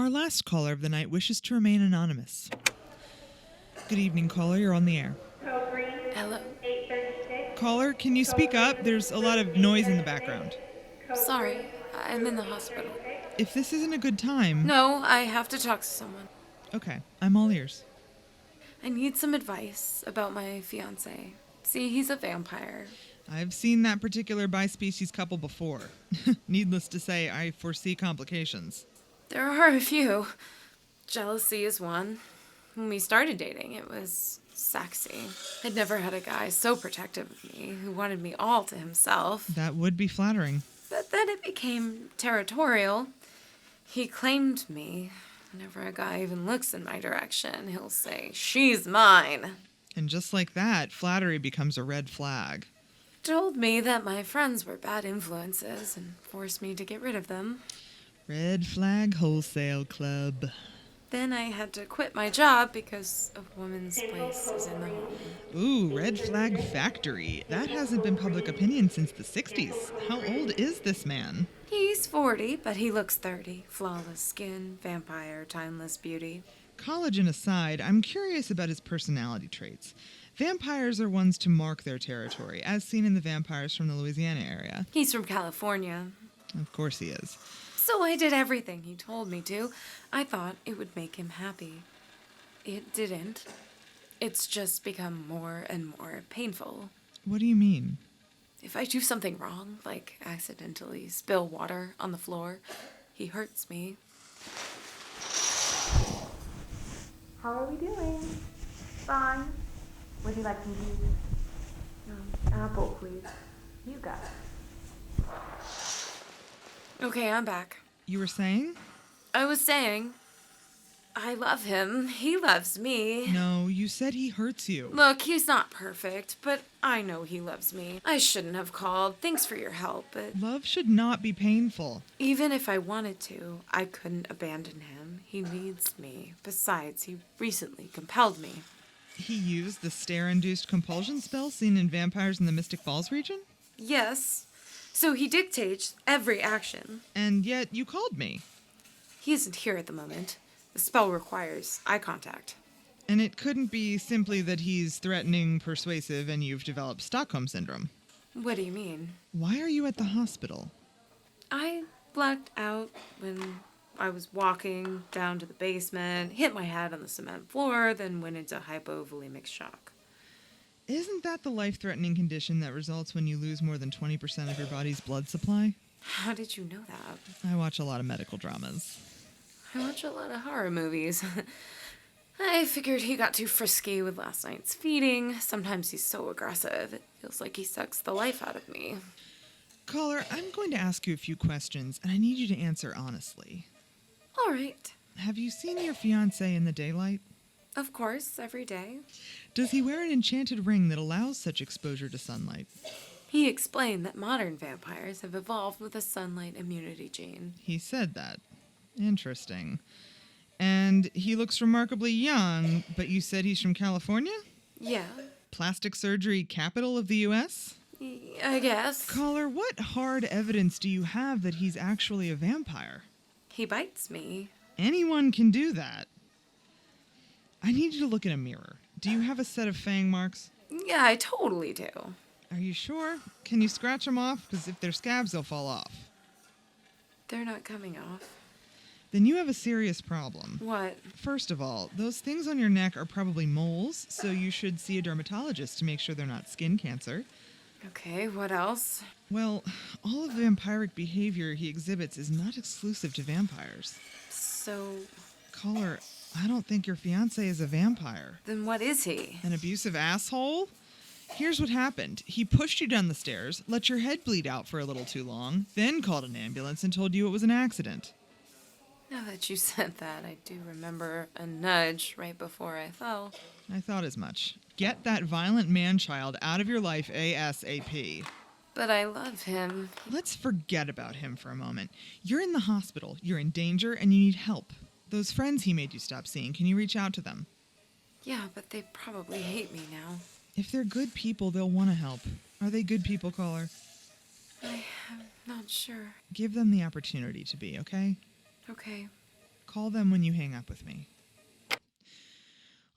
Our last caller of the night wishes to remain anonymous. Good evening, caller. You're on the air. Hello? Caller, can you speak up? There's a lot of noise in the background. Sorry, I'm in the hospital. If this isn't a good time... No, I have to talk to someone. Okay, I'm all ears. I need some advice about my fiancé. See, he's a vampire. I've seen that particular bispecies couple before. Needless to say, I foresee complications. There are a few. Jealousy is one. When we started dating, it was sexy. I'd never had a guy so protective of me, who wanted me all to himself. That would be flattering. But then it became territorial. He claimed me. Whenever a guy even looks in my direction, he'll say, "She's mine." And just like that, flattery becomes a red flag. Told me that my friends were bad influences and forced me to get rid of them. Red Flag Wholesale Club. Then I had to quit my job because a woman's place is in the home. Ooh, Red Flag Factory. That hasn't been public opinion since the 60s. How old is this man? He's 40, but he looks 30. Flawless skin, vampire, timeless beauty. Collagen aside, I'm curious about his personality traits. Vampires are ones to mark their territory, as seen in the vampires from the Louisiana area. He's from California. Of course he is. So I did everything he told me to. I thought it would make him happy. It didn't. It's just become more and more painful. What do you mean? If I do something wrong, like accidentally spill water on the floor, he hurts me. How are we doing? Fine. Would you like some juice? Apple, please. You got it. Okay, I'm back. You were saying? I was saying, I love him. He loves me. No, you said he hurts you. Look, he's not perfect, but I know he loves me. I shouldn't have called. Thanks for your help, but Love should not be painful. even if I wanted to, I couldn't abandon him. He needs me. Besides, he recently compelled me. He used the stare-induced compulsion spell seen in Vampires in the Mystic Falls region? Yes. So he dictates every action. And yet you called me. He isn't here at the moment. The spell requires eye contact. And it couldn't be simply that he's threatening, persuasive, and you've developed Stockholm Syndrome. What do you mean? Why are you at the hospital? I blacked out when I was walking down to the basement, hit my head on the cement floor, then went into hypovolemic shock. Isn't that the life-threatening condition that results when you lose more than 20% of your body's blood supply? How did you know that? I watch a lot of medical dramas. I watch a lot of horror movies. I figured he got too frisky with last night's feeding. Sometimes he's so aggressive, it feels like he sucks the life out of me. Caller, I'm going to ask you a few questions, and I need you to answer honestly. All right. Have you seen your fiancé in the daylight? Of course, every day. Does he wear an enchanted ring that allows such exposure to sunlight? He explained that modern vampires have evolved with a sunlight immunity gene. He said that. Interesting. And he looks remarkably young, but you said he's from California? Yeah, Plastic surgery capital of the U.S.? I guess. Caller, what hard evidence do you have that he's actually a vampire? He bites me. Anyone can do that. I need you to look in a mirror. Do you have a set of fang marks? Yeah, I totally do. Are you sure? Can you scratch them off? Because if they're scabs, they'll fall off. They're not coming off. Then you have a serious problem. What? First of all, those things on your neck are probably moles, so you should see a dermatologist to make sure they're not skin cancer. Okay, what else? Well, all of the vampiric behavior he exhibits is not exclusive to vampires. So, Caller, I don't think your fiancé is a vampire. then what is he? An abusive asshole? Here's what happened. He pushed you down the stairs, let your head bleed out for a little too long, then called an ambulance and told you it was an accident. Now that you said that, I do remember a nudge right before I fell. I thought as much. Get that violent man-child out of your life ASAP. But I love him. Let's forget about him for a moment. You're in the hospital, you're in danger, and you need help. Those friends he made you stop seeing, can you reach out to them? Yeah, but they probably hate me now. If they're good people, they'll want to help. Are they good people, Caller? I'm not sure. Give them the opportunity to be, okay? Okay. Call them when you hang up with me.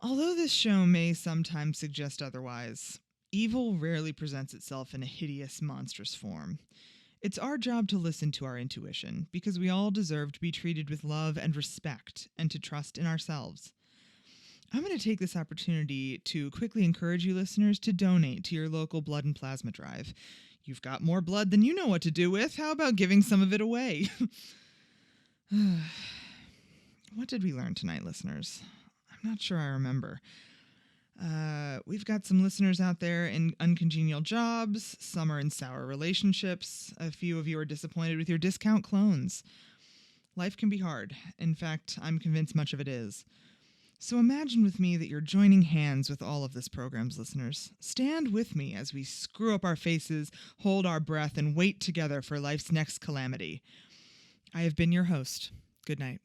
Although this show may sometimes suggest otherwise, evil rarely presents itself in a hideous, monstrous form. It's our job to listen to our intuition, because we all deserve to be treated with love and respect, and to trust in ourselves. I'm going to take this opportunity to quickly encourage you listeners to donate to your local blood and plasma drive. You've got more blood than you know what to do with. How about giving some of it away? What did we learn tonight, listeners? I'm not sure I remember. We've got some listeners out there in uncongenial jobs. Some are in sour relationships. A few of you are disappointed with your discount clones. Life can be hard. In fact, I'm convinced much of it is. So imagine with me that you're joining hands with all of this program's listeners. Stand with me as we screw up our faces, hold our breath, and wait together for life's next calamity. I have been your host. Good night.